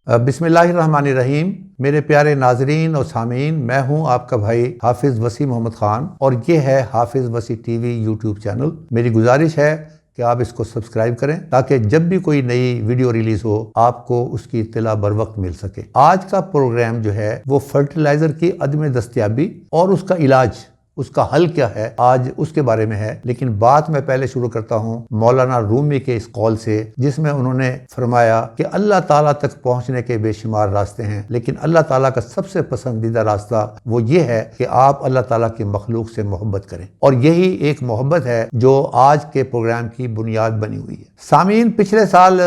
बिस्मिल्लाहिर्रहमानिर्रहीम। मेरे प्यारे नाजरीन और सामीन, मैं हूं आपका भाई हाफिज़ वसी मोहम्मद ख़ान और ये है हाफिज़ वसी टीवी यूट्यूब चैनल। मेरी गुजारिश है कि आप इसको सब्सक्राइब करें ताकि जब भी कोई नई वीडियो रिलीज हो आपको उसकी इत्तला बर वक्त मिल सके। आज का प्रोग्राम जो है वो फर्टिलाइजर की अदम दस्तयाबी और उसका इलाज, उसका हल क्या है, आज उसके बारे में है। लेकिन बात मैं पहले शुरू करता हूँ मौलाना रूमी के इस कॉल से, जिसमें उन्होंने फरमाया कि अल्लाह ताला तक पहुँचने के बेशुमार रास्ते हैं, लेकिन अल्लाह ताला का सबसे पसंदीदा रास्ता वो ये है कि आप अल्लाह ताला की मखलूक से मोहब्बत करें। और यही एक मोहब्बत है जो आज के प्रोग्राम की बुनियाद बनी हुई है। सामीन, पिछले साल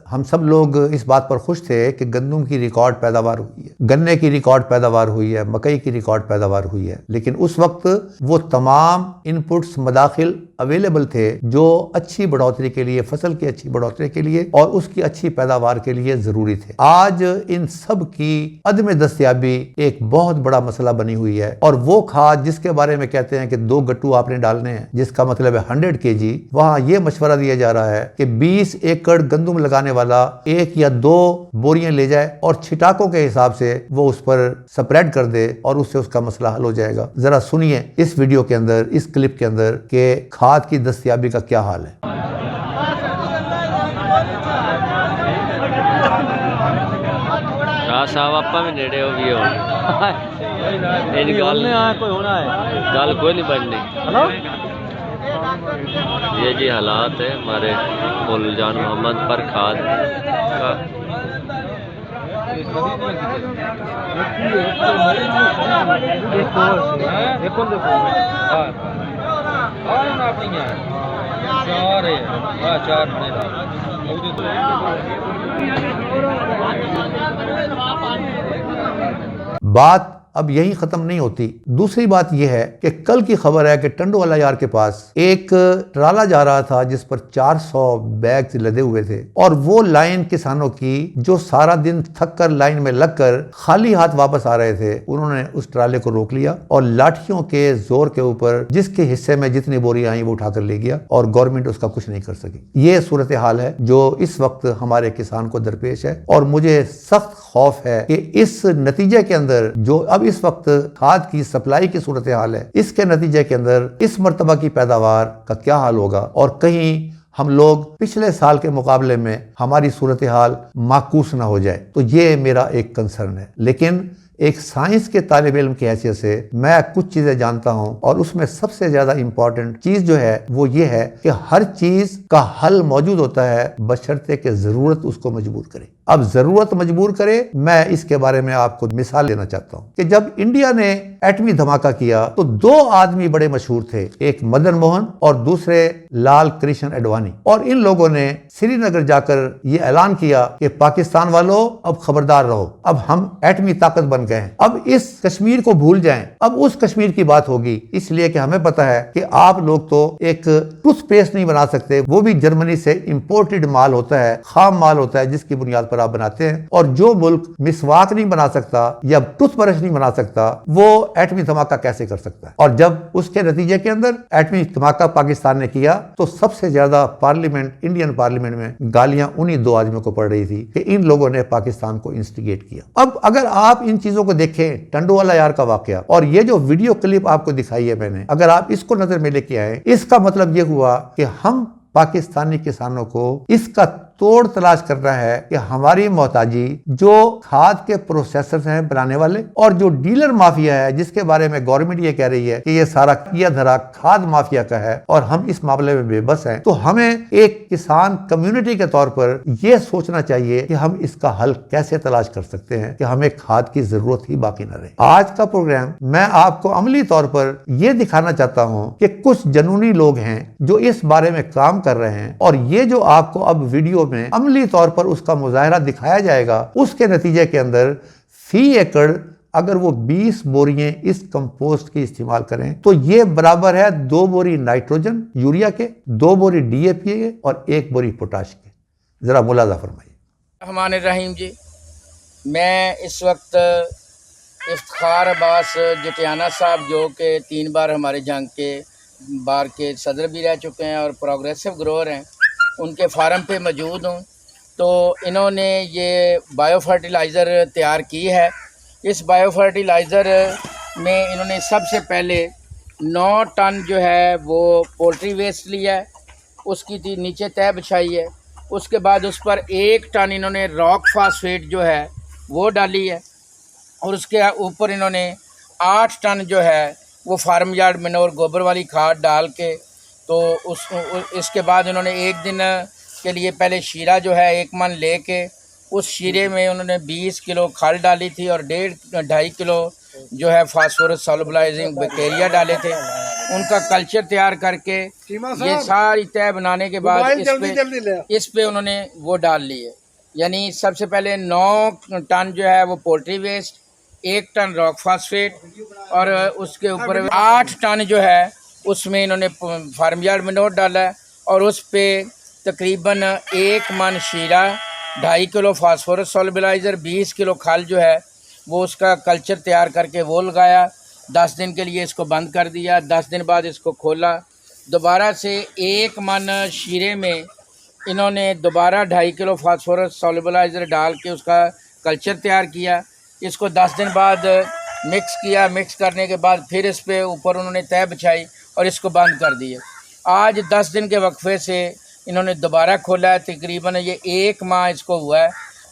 हम सब लोग इस बात पर खुश थे कि गंदम की रिकॉर्ड पैदावार हुई है, गन्ने की रिकॉर्ड पैदावार हुई है, मकई की रिकॉर्ड पैदावार हुई है। लेकिन उस वक्त वो तमाम इनपुट्स मदाखिल अवेलेबल थे जो अच्छी बढ़ोतरी के लिए, फसल की अच्छी बढ़ोतरी के लिए और उसकी अच्छी पैदावार के लिए जरूरी थे। आज इन सब की अदम दस्तयाबी एक बहुत बड़ा मसला बनी हुई है। और वो खाद जिसके बारे में कहते हैं कि 2 गट्टू आपने डालने हैं, जिसका मतलब है 100 kg, वहां ये मशवरा दिया जा रहा है कि 20 एकड़ गंदम लगाने वाला 1 या 2 बोरियां ले जाए और छिटाकों के हिसाब से वो उस पर स्प्रेड कर दे और उससे उसका मसला हल हो जाएगा। जरा सुनिए इस वीडियो के अंदर, इस क्लिप के अंदर कि खाद की दस्तयाबी का क्या हाल है। साहब आप भी नेड़े हो गए हो गल कोई नहीं बननी। ये जी हालात है हमारे फुलजान मोहम्मद पर खाद का। बात अब यही खत्म नहीं होती। दूसरी बात यह है कि कल की खबर है कि टंडोवाला यार के पास एक ट्राला जा रहा था जिस पर 400 बैग लदे हुए थे और वो लाइन किसानों की जो सारा दिन थक कर लाइन में लगकर खाली हाथ वापस आ रहे थे, उन्होंने उस ट्राले को रोक लिया और लाठियों के जोर के ऊपर जिसके हिस्से में जितनी बोरी आई वो उठाकर ले गया और गवर्नमेंट उसका कुछ नहीं कर सकी। ये सूरत हाल है जो इस वक्त हमारे किसान को दरपेश है और मुझे सख्त खौफ है कि इस नतीजे के अंदर जो अब इस वक्त खाद की सप्लाई की सूरत हाल है, इसके नतीजे के अंदर इस मर्तबा की पैदावार का क्या हाल होगा और कहीं हम लोग पिछले साल के मुकाबले में हमारी सूरत हाल माकूस ना हो जाए। तो ये मेरा एक कंसर्न है। लेकिन एक साइंस के तालिब इल्म की हैसियत से मैं कुछ चीजें जानता हूं और उसमें सबसे ज्यादा इंपॉर्टेंट चीज जो है वो ये है कि हर चीज का हल मौजूद होता है बशर्ते कि जरूरत उसको मजबूर करे। अब जरूरत मजबूर करे, मैं इसके बारे में आपको मिसाल लेना चाहता हूं कि जब इंडिया ने एटमी धमाका किया तो 2 आदमी बड़े मशहूर थे, एक मदन मोहन और दूसरे लाल कृष्ण अडवाणी। और इन लोगों ने श्रीनगर जाकर ये ऐलान किया कि पाकिस्तान वालों अब खबरदार रहो, अब हम एटमी ताकत बन गए हैं, अब इस कश्मीर को भूल जाएं, अब उस कश्मीर की बात होगी। इसलिए कि हमें पता है कि आप लोग तो एक टूथपेस्ट नहीं बना सकते, वो भी जर्मनी से इंपोर्टेड माल होता है, खाम माल होता है जिसकी बुनियाद पर आप बनाते हैं। और जो मुल्क मिसवाक नहीं बना सकता या टूथब्रश नहीं बना सकता वो एटमी धमाका कैसे कर सकता है। और जब उसके नतीजे के अंदर एटमी धमाका पाकिस्तान ने किया तो सबसे ज्यादा पार्लियामेंट, इंडियन पार्लियामेंट में गालियां उन्हीं 2 आदमियों को पड़ रही थी कि इन लोगों ने पाकिस्तान को इंस्टिगेट किया। अब अगर आप इन चीजों को देखें, टंडोवाला यार का वाकया और ये जो वीडियो क्लिप आपको दिखाई है मैंने, अगर आप इसको नजर में लेके आए, इसका मतलब ये हुआ कि हम पाकिस्तानी किसानों को इसका तोड़ तलाश करना है कि हमारी मोहताजी जो खाद के प्रोसेसर्स हैं बनाने वाले और जो डीलर माफिया है जिसके बारे में गवर्नमेंट ये कह रही है कि ये सारा किया धरा खाद माफिया का है और हम इस मामले में बेबस हैं, तो हमें एक किसान कम्युनिटी के तौर पर यह सोचना चाहिए कि हम इसका हल कैसे तलाश कर सकते हैं कि हमें खाद की जरूरत ही बाकी न रहे। आज का प्रोग्राम मैं आपको अमली तौर पर यह दिखाना चाहता हूं कि कुछ जनूनी लोग हैं जो इस बारे में काम कर रहे हैं और ये जो आपको अब वीडियो में अमली तौर पर उसका मुजाहरा दिखाया जाएगा, उसके नतीजे के अंदर फी एकड़ अगर वो 20 बोरियां इस कंपोस्ट की इस्तेमाल करें तो ये बराबर है 2 बोरी नाइट्रोजन यूरिया के, 2 बोरी डीएपी के और 1 बोरी पोटाश के। जरा मुलाजा फरमाइए। रहमान रहीम जी, मैं इस वक्त इफ्तिखार अब्बास जटियाना साहब जो कि 3 बार हमारे जंग के बार के सदर भी रह चुके हैं और प्रोग्रेसिव ग्रोअर हैं, उनके फार्म पे मौजूद हूँ तो इन्होंने ये बायो फर्टिलाइज़र तैयार की है। इस बायो फर्टिलाइज़र में इन्होंने सबसे पहले 9 टन जो है वो पोल्ट्री वेस्ट लिया है, उसकी नीचे तह बिछाई है। उसके बाद उस पर 1 टन इन्होंने रॉक फास्फेट जो है वो डाली है, और उसके ऊपर इन्होंने 8 टन जो है वो फार्म यार्ड मैन्योर गोबर वाली खाद डाल के, तो इसके बाद उन्होंने 1 दिन के लिए पहले शीरा जो है 1 मन ले के उस शीरे में उन्होंने 20 किलो खल डाली थी और 1.5 किलो जो है फास्फोरस सॉल्युबलाइजिंग बैक्टीरिया डाले थे। उनका कल्चर तैयार करके ये सारी तय बनाने के बाद इस पे उन्होंने वो डाल ली है। यानी सबसे पहले 9 टन जो है वो poultry waste, 1 ton rock phosphate, और उसके ऊपर 8 टन जो है उसमें इन्होंने फार्म यार्ड मैन्योर डाला है, और उस पे तकरीबन 1 मन शीरा, 2.5 किलो फास्फोरस सॉल्युबलाइज़र, 20 किलो खल जो है वो उसका कल्चर तैयार करके वो लगाया। 10 दिन के लिए इसको बंद कर दिया। 10 दिन बाद इसको खोला, दोबारा से 1 मन शीरे में इन्होंने दोबारा 2.5 किलो फास्फोरस सॉल्युबलाइज़र डाल के उसका कल्चर तैयार किया। इसको 10 दिन बाद मिक्स किया। मिक्स करने के बाद फिर इस पे ऊपर उन्होंने तह बिछाई और इसको बंद कर दिए। आज 10 दिन के वक्फे से इन्होंने दोबारा खोला है। तकरीबन ये 1 माह इसको हुआ है।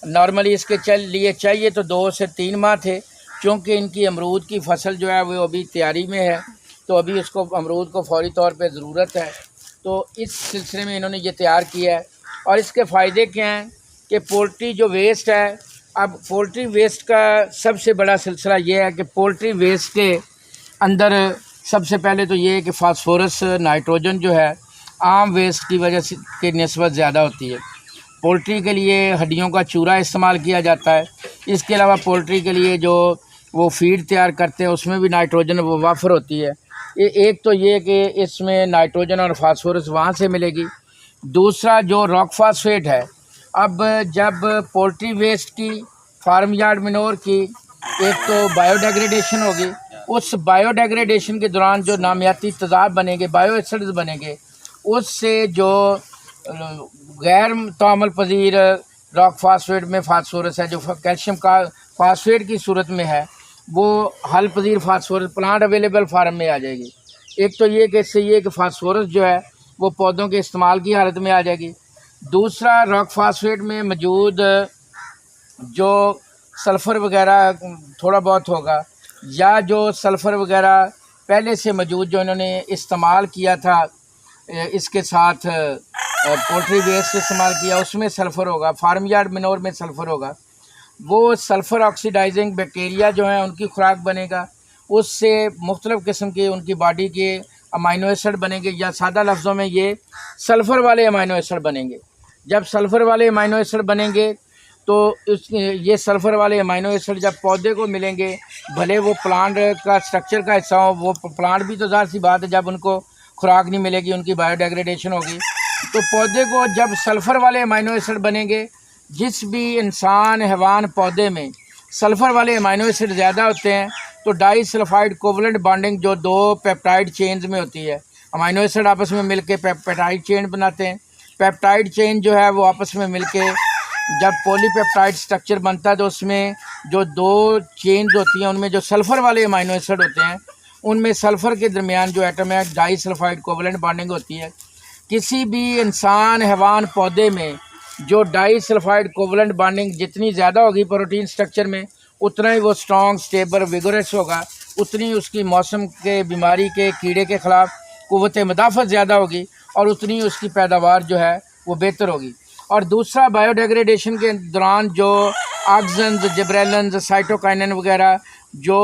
नॉर्मली इसके लिए चाहिए तो 2 से 3 माह थे, क्योंकि इनकी अमरूद की फसल जो है वो अभी तैयारी में है, तो अभी उसको अमरूद को फौरी तौर पे ज़रूरत है। तो इस सिलसिले में इन्होंने ये तैयार किया है। और इसके फ़ायदे क्या हैं कि पोल्ट्री जो वेस्ट है, अब पोल्ट्री वेस्ट का सबसे बड़ा सिलसिला ये है कि पोल्ट्री वेस्ट के अंदर सबसे पहले तो ये है कि फास्फोरस नाइट्रोजन जो है आम वेस्ट की वजह से की निस्बत ज़्यादा होती है। पोल्ट्री के लिए हड्डियों का चूरा इस्तेमाल किया जाता है। इसके अलावा पोल्ट्री के लिए जो वो फीड तैयार करते हैं उसमें भी नाइट्रोजन वाफर होती है। एक तो ये कि इसमें नाइट्रोजन और फास्फोरस वहाँ से मिलेगी। दूसरा जो रॉक फास्फेट है, अब जब पोल्ट्री वेस्ट की, फार्म यार्ड मैन्योर की एक तो बायोडेग्रेडेशन होगी, उस बायोडेग्रेडेशन के दौरान जो नामियाती तेज़ाब बनेंगे, बायो एसिड्स बनेंगे, उससे जो गैर तामल पजीर रॉक फास्फेट में फास्फोरस है, जो कैल्शियम का फास्फेट की सूरत में है, वो हल पजीर फास्फोरस प्लांट अवेलेबल फार्म में आ जाएगी। एक तो ये कि इससे ये कि फास्फोरस जो है वो पौधों के इस्तेमाल की हालत में आ जाएगी। दूसरा, रॉक फास्फेट में मौजूद जो सल्फ़र वगैरह थोड़ा बहुत होगा, या जो सल्फ़र वगैरह पहले से मौजूद जो इन्होंने इस्तेमाल किया था इसके साथ पोल्ट्री वेस्ट इस्तेमाल किया, उसमें सल्फ़र होगा, फार्म यार्ड मैन्योर में सल्फ़र होगा। वो सल्फ़र ऑक्सीडाइजिंग बैक्टीरिया जो है उनकी खुराक बनेगा, उससे मुख्तलिफ़ किस्म के उनकी बॉडी के अमाइनो एसिड बनेंगे, या सादा लफ्ज़ों में ये सल्फ़र वाले अमाइनो एसिड बनेंगे। जब सल्फ़र वाले अमाइनो एसिड बनेंगे तो ये सल्फ़र वाले अमाइनो एसिड जब पौधे को मिलेंगे, भले वो प्लांट का स्ट्रक्चर का हिस्सा हो, वो प्लांट भी तो ज़ाहिर सी बात है जब उनको खुराक नहीं मिलेगी, उनकी बायोडेग्रेडेशन होगी, तो पौधे को जब सल्फ़र वाले अमाइनो एसिड बनेंगे, जिस भी इंसान, हैवान, पौधे में सल्फ़र वाले अमाइनो एसिड ज़्यादा होते हैं तो डाई सल्फाइड कोवलेंट बॉन्डिंग जो 2 पेप्टाइड चेन्स में होती है, अमाइनो एसिड आपस में मिलके पेप्टाइड चेन बनाते हैं। पेप्टाइड चेन जो है वो आपस में मिलके जब पॉलीपेप्टाइड स्ट्रक्चर बनता है तो उसमें जो 2 चेन्स होती हैं उनमें जो सल्फ़र वाले अमाइनो एसिड होते हैं, उनमें सल्फ़र के दरमियान जो एटम है डाई सल्फाइड कोवलेंट बॉन्डिंग होती है। किसी भी इंसान, हैवान, पौधे में जो डाई सल्फाइड कोवलेंट बॉन्डिंग जितनी ज़्यादा होगी प्रोटीन स्ट्रक्चर में, उतना ही वो स्ट्रॉन्ग, स्टेबल, विगोरस होगा, उतनी उसकी मौसम के, बीमारी के, कीड़े के ख़िलाफ़ क़ुव्वत मुदाफ़त ज़्यादा होगी, और उतनी उसकी पैदावार जो है वो बेहतर होगी। और दूसरा, बायोडेग्रेडेशन के दौरान जो ऑक्सीजन्स, जिब्रेलिन्स, साइटोकाइनिन वगैरह जो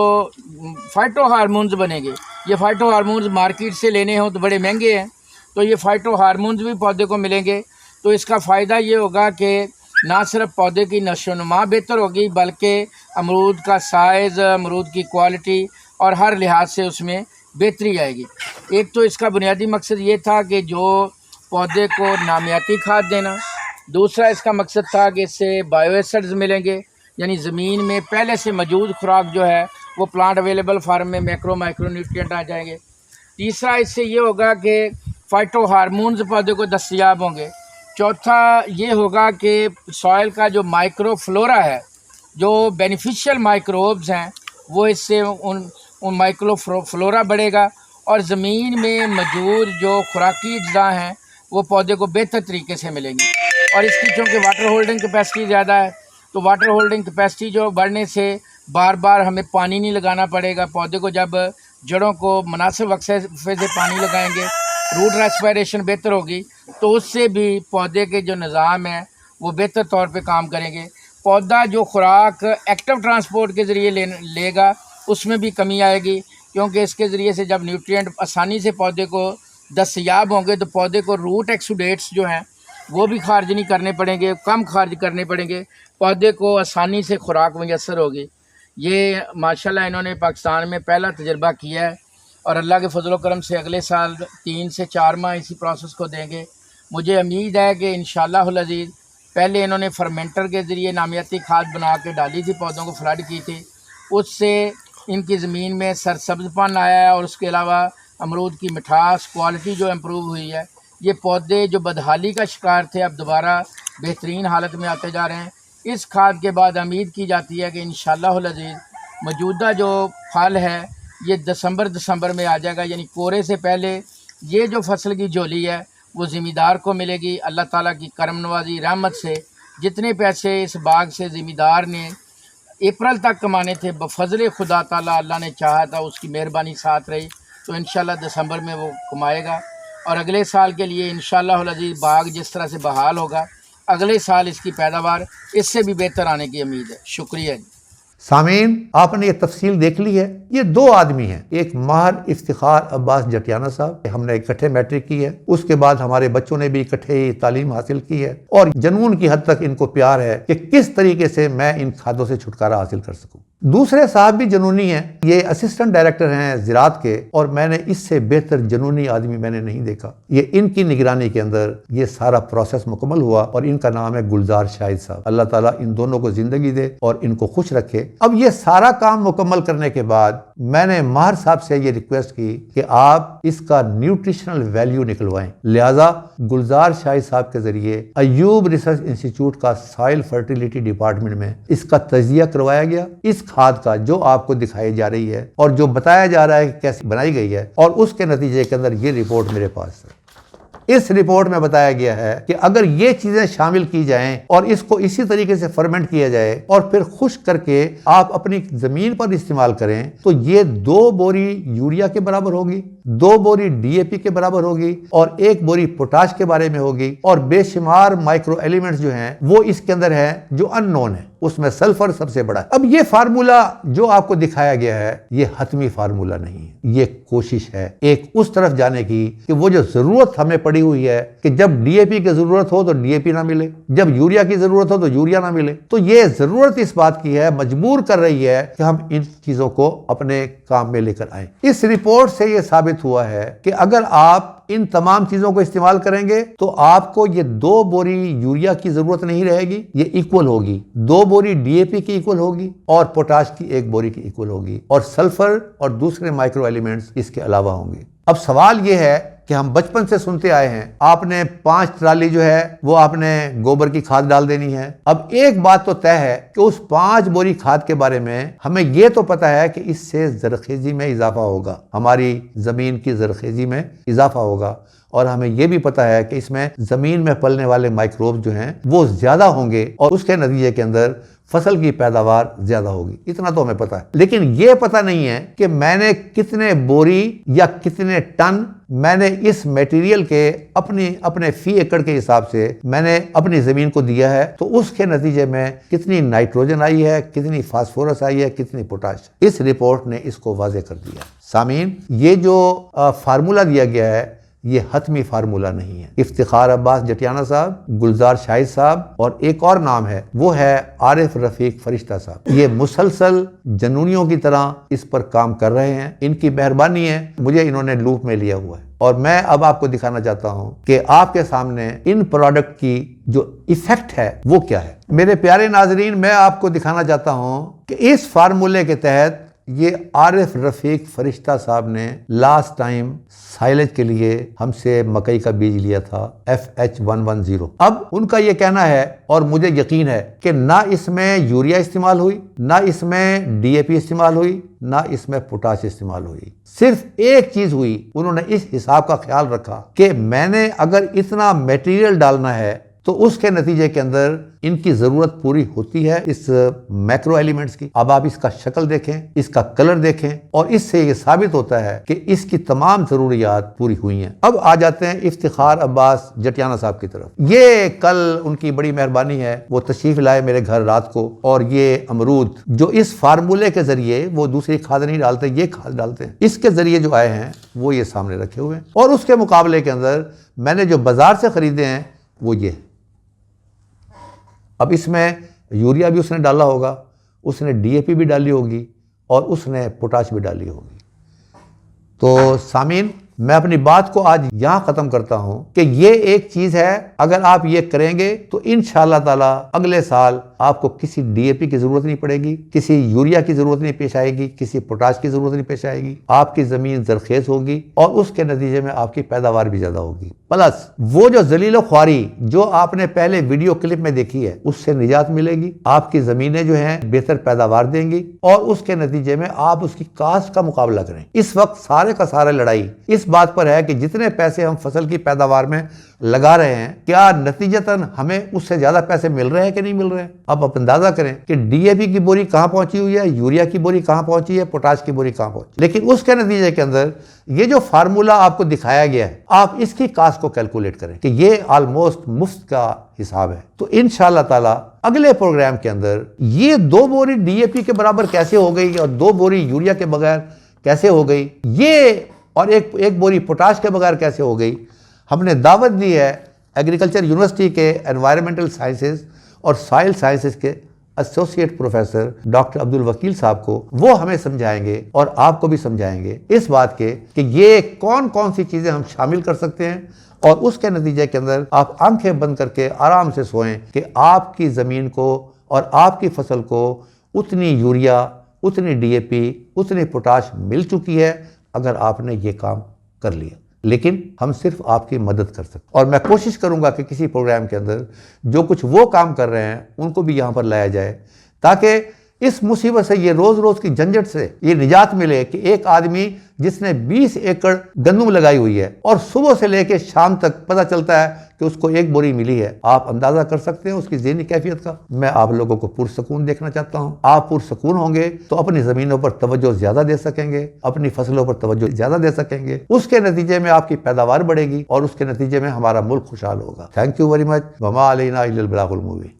फाइटो हार्मोन्स बनेंगे, ये फाइटो हार्मोन्स मार्केट से लेने हों तो बड़े महंगे हैं, तो ये फाइटो हार्मोन्स भी पौधे को मिलेंगे। तो इसका फ़ायदा ये होगा कि ना सिर्फ पौधे की नशोनुमा बेहतर होगी, बल्कि अमरूद का साइज़, अमरूद की क्वालिटी और हर लिहाज से उसमें बेहतरी आएगी। एक तो इसका बुनियादी मकसद ये था कि जो पौधे को नामियाती खाद देना, दूसरा इसका मकसद था कि इससे बायो एसिड्स मिलेंगे, यानी ज़मीन में पहले से मौजूद खुराक जो है वो प्लांट अवेलेबल फार्म में मैक्रो माइक्रो न्यूट्रिएंट आ जाएंगे। तीसरा, इससे ये होगा कि फाइटो हार्मोन्स पौधे को दस्तयाब होंगे, चौथा ये होगा कि सॉइल का जो माइक्रो फ्लोरा है, जो बेनिफिशियल माइक्रोब्स हैं, वो इससे उन माइक्रो फ्लोरा बढ़ेगा और ज़मीन में मौजूद जो खुराकी अज्जा हैं वो पौधे को बेहतर तरीके से मिलेंगी। और इसकी चूँकि वाटर होल्डिंग कैपेसिटी ज़्यादा है, तो वाटर होल्डिंग कैपेसिटी जो बढ़ने से बार बार हमें पानी नहीं लगाना पड़ेगा। पौधे को जब जड़ों को मुनासिब वक्फे से पानी लगाएंगे, रूट रेस्पिरेशन बेहतर होगी, तो उससे भी पौधे के जो निज़ाम है वो बेहतर तौर पे काम करेंगे। पौधा जो खुराक एक्टिव ट्रांसपोर्ट के ज़रिए लेगा उसमें भी कमी आएगी, क्योंकि इसके ज़रिए से जब न्यूट्रिएंट आसानी से पौधे को दस्तयाब होंगे तो पौधे को रूट एक्सुडेट्स जो हैं वो भी खारिज नहीं करने पड़ेंगे, कम खारिज करने पड़ेंगे, पौधे को आसानी से खुराक मैसर होगी। ये माशाल्लाह इन्होंने पाकिस्तान में पहला तजर्बा किया है और अल्लाह के फजल करम से अगले साल 3 से 4 माह इसी प्रोसेस को देंगे। मुझे उम्मीद है कि इंशाअल्लाहुल अज़ीज़, पहले इन्होंने फर्मेंटर के ज़रिए नामियाती खाद बना के डाली थी, पौधों को फ्लड की थी, उससे इनकी ज़मीन में सरसब्ज़पन आया है और उसके अलावा अमरूद की मिठास क्वालिटी जो इम्प्रूव हुई है। ये पौधे जो बदहाली का शिकार थे अब दोबारा बेहतरीन हालत में आते जा रहे हैं। इस खाद के बाद उम्मीद की जाती है कि इंशाअल्लाहुल अज़ीज़ मौजूदा जो फल है ये दिसंबर में आ जाएगा, यानी कोरे से पहले ये जो फसल की झोली है वो ज़मींदार को मिलेगी। अल्लाह ताला की करम नवाजी रहमत से जितने पैसे इस बाग से ज़मींदार ने अप्रैल तक कमाने थे, बफज़ल खुदा ताला अल्लाह ने चाहा था, उसकी मेहरबानी साथ रही, तो इंशाअल्लाह दिसंबर में वो कमाएगा। और अगले साल के लिए इंशाअल्लाहुल अज़ीज़ बाग जिस तरह से बहाल होगा, अगले साल इसकी पैदावार इससे भी बेहतर आने की उम्मीद है। शुक्रिया जी। सामीन, आपने ये तफसील देख ली है। ये 2 आदमी हैं, एक माहर इफ्तिखार अब्बास जटियाना साहब, हमने इकट्ठे मैट्रिक की है, उसके बाद हमारे बच्चों ने भी इकट्ठे तालीम हासिल की है और जनून की हद तक इनको प्यार है कि किस तरीके से मैं इन खादों से छुटकारा हासिल कर सकूं। दूसरे साहब भी जनूनी हैं, ये असिस्टेंट डायरेक्टर हैं ज़राअत के, और मैंने इससे बेहतर जनूनी आदमी मैंने नहीं देखा। ये इनकी निगरानी के अंदर ये सारा प्रोसेस मुकम्मल हुआ और इनका नाम है गुलजार शाहिद साहब। अल्लाह ताला इन दोनों को जिंदगी दे और इनको खुश रखे। अब ये सारा काम मुकम्मल करने के बाद मैंने माहर साहब से ये रिक्वेस्ट की कि आप इसका न्यूट्रिशनल वैल्यू निकलवाएं। लिहाजा गुलजार शाहिद साहब के जरिए अयूब रिसर्च इंस्टीट्यूट का सॉइल फर्टिलिटी डिपार्टमेंट में इसका तजिया करवाया गया। इस खाद का जो आपको दिखाई जा रही है और जो बताया जा रहा है कि कैसे बनाई गई है, और उसके नतीजे के अंदर ये रिपोर्ट मेरे पास है। इस रिपोर्ट में बताया गया है कि अगर ये चीजें शामिल की जाएं और इसको इसी तरीके से फर्मेंट किया जाए और फिर खुश्क करके आप अपनी जमीन पर इस्तेमाल करें तो ये 2 बोरी यूरिया के बराबर होगी, 2 बोरी डीएपी के बराबर होगी और 1 बोरी पोटाश के बारे में होगी। और बेशुमार माइक्रो एलिमेंट्स जो हैं वो इसके अंदर हैं जो अननोन है, उसमें सल्फर सबसे बड़ा है। अब ये फार्मूला जो आपको दिखाया गया है ये हतमी फार्मूला नहीं है, ये कोशिश है एक उस तरफ जाने की कि वो जो जरूरत हमें पड़ी हुई है कि जब डीएपी की जरूरत हो तो डीएपी ना मिले, जब यूरिया की जरूरत हो तो यूरिया ना मिले, तो ये जरूरत इस बात की है, मजबूर कर रही है कि हम इन चीजों को अपने काम में लेकर आए। इस रिपोर्ट से ये साबित हुआ है कि अगर आप इन तमाम चीजों को इस्तेमाल करेंगे तो आपको ये 2 बोरी यूरिया की जरूरत नहीं रहेगी, ये इक्वल होगी, 2 बोरी डीएपी की इक्वल होगी और पोटाश की 1 बोरी की इक्वल होगी, और सल्फर और दूसरे माइक्रो एलिमेंट्स इसके अलावा होंगे। अब सवाल ये है कि हम बचपन से सुनते आए हैं आपने 5 ट्राली जो है वो आपने गोबर की खाद डाल देनी है। अब एक बात तो तय है कि उस 5 बोरी खाद के बारे में हमें ये तो पता है कि इससे ज़रख़ेज़ी में इजाफा होगा, हमारी ज़मीन की ज़रख़ेज़ी में इजाफा होगा, और हमें यह भी पता है कि इसमें ज़मीन में पलने वाले माइक्रोब जो हैं वो ज़्यादा होंगे और उसके नतीजे के अंदर फसल की पैदावार ज्यादा होगी, इतना तो हमें पता है। लेकिन यह पता नहीं है कि मैंने कितने बोरी या कितने टन मैंने इस मटेरियल के अपने फी एकड़ के हिसाब से मैंने अपनी जमीन को दिया है, तो उसके नतीजे में कितनी नाइट्रोजन आई है, कितनी फास्फोरस आई है, कितनी पोटाश। इस रिपोर्ट ने इसको वाजे कर दिया। सामीन, ये जो फार्मूला दिया गया है ये हतमी फार्मूला नहीं है। इफ्तिखार अब्बास जटियाना साहब, गुलजार शाहिद साहब और एक और नाम है वो है आरिफ रफीक फरिश्ता साहब, ये मुसलसल जनूनियों की तरह इस पर काम कर रहे हैं। इनकी मेहरबानी है, मुझे इन्होंने लूप में लिया हुआ है और मैं अब आपको दिखाना चाहता हूं कि आपके सामने इन प्रोडक्ट की जो इफेक्ट है वो क्या है। मेरे प्यारे नाजरीन, मैं आपको दिखाना चाहता हूं कि इस फार्मूले के तहत ये आरिफ रफीक फरिश्ता साहब ने लास्ट टाइम साइलेज के लिए हमसे मकई का बीज लिया था FH110। अब उनका ये कहना है और मुझे यकीन है कि ना इसमें यूरिया इस्तेमाल हुई, ना इसमें DAP इस्तेमाल हुई, ना इसमें पोटाश इस्तेमाल हुई। सिर्फ एक चीज हुई, उन्होंने इस हिसाब का ख्याल रखा कि मैंने अगर इतना मटेरियल डालना है तो उसके नतीजे के अंदर इनकी जरूरत पूरी होती है इस मैक्रो एलिमेंट्स की। अब आप इसका शक्ल देखें, इसका कलर देखें और इससे ये साबित होता है कि इसकी तमाम जरूरियात पूरी हुई हैं। अब आ जाते हैं इफ्तिखार अब्बास जटियाना साहब की तरफ। ये कल उनकी बड़ी मेहरबानी है, वो तशरीफ लाए मेरे घर रात को, और ये अमरूद जो इस फार्मूले के जरिए, वो दूसरी खाद नहीं डालते, ये खाद डालते हैं, इसके जरिए जो आए हैं वो ये सामने रखे हुए हैं। और उसके मुकाबले के अंदर मैंने जो बाजार से खरीदे हैं वो ये। अब इसमें यूरिया भी उसने डाला होगा, उसने DAP भी डाली होगी और उसने पोटाश भी डाली होगी। तो सामीन, मैं अपनी बात को आज यहां खत्म करता हूं कि ये एक चीज है, अगर आप ये करेंगे तो इंशाअल्लाह ताला अगले साल आपको किसी DAP की जरूरत नहीं पड़ेगी, किसी यूरिया की जरूरत नहीं पेश आएगी, किसी पोटाश की जरूरत नहीं पेश आएगी। आपकी जमीन जरखेज होगी और उसके नतीजे में आपकी पैदावार भी ज्यादा होगी। प्लस वो जो जलीलो ख्वारी जो आपने पहले वीडियो क्लिप में देखी है, उससे निजात मिलेगी। आपकी जमीनें जो हैं बेहतर पैदावार देंगी और उसके नतीजे में आप उसकी कास्ट का मुकाबला करें। इस वक्त सारे का सारा लड़ाई इस बात पर है कि जितने पैसे हम फसल की पैदावार में लगा रहे हैं, क्या नतीजतन हमें उससे ज्यादा पैसे मिल रहे हैं कि नहीं मिल रहे हैं। अब आप अंदाजा करें कि DAP की बोरी कहां पहुंची हुई है, यूरिया की बोरी कहां पहुंची है, पोटाश की बोरी कहां पहुंची। लेकिन उसके नतीजे के अंदर ये जो फार्मूला आपको दिखाया गया है, आप इसकी कास्ट को कैलकुलेट करें कि ये ऑलमोस्ट मुफ्त का हिसाब है। तो इंशाअल्लाह ताला अगले प्रोग्राम के अंदर ये 2 बोरी DAP के बराबर कैसे हो गई और 2 बोरी यूरिया के बगैर कैसे हो गई, ये और एक बोरी पोटाश के बगैर कैसे हो गई, हमने दावत दी है एग्रीकल्चर यूनिवर्सिटी के एनवायरमेंटल साइंसेज और सॉइल साइंसेज के एसोसिएट प्रोफेसर डॉक्टर अब्दुल वकील साहब को। वो हमें समझाएंगे और आपको भी समझाएंगे इस बात के कि ये कौन कौन सी चीजें हम शामिल कर सकते हैं, और उसके नतीजे के अंदर आप आंखें बंद करके आराम से सोएं कि आपकी ज़मीन को और आपकी फसल को उतनी यूरिया, उतनी DAP, उतनी पोटाश मिल चुकी है अगर आपने ये काम कर लिया। लेकिन हम सिर्फ आपकी मदद कर सकते, और मैं कोशिश करूंगा कि किसी प्रोग्राम के अंदर जो कुछ वो काम कर रहे हैं उनको भी यहाँ पर लाया जाए, ताकि इस मुसीबत से, ये रोज रोज की झंझट से ये निजात मिले कि एक आदमी जिसने 20 एकड़ गंदम लगाई हुई है और सुबह से लेकर शाम तक पता चलता है कि उसको 1 बोरी मिली है। आप अंदाजा कर सकते हैं उसकी ज़हनी कैफियत का। मैं आप लोगों को पुरसकून देखना चाहता हूं। आप पुरसकून होंगे तो अपनी ज़मीनों पर तवज्जो ज़्यादा दे सकेंगे, अपनी फसलों पर तवज्जो ज़्यादा दे सकेंगे। उसके नतीजे में आपकी पैदावार बढ़ेगी और उसके नतीजे में हमारा मुल्क खुशहाल होगा। Thank you very much. Verma Alaina इल्लल बलागुल Mubeen.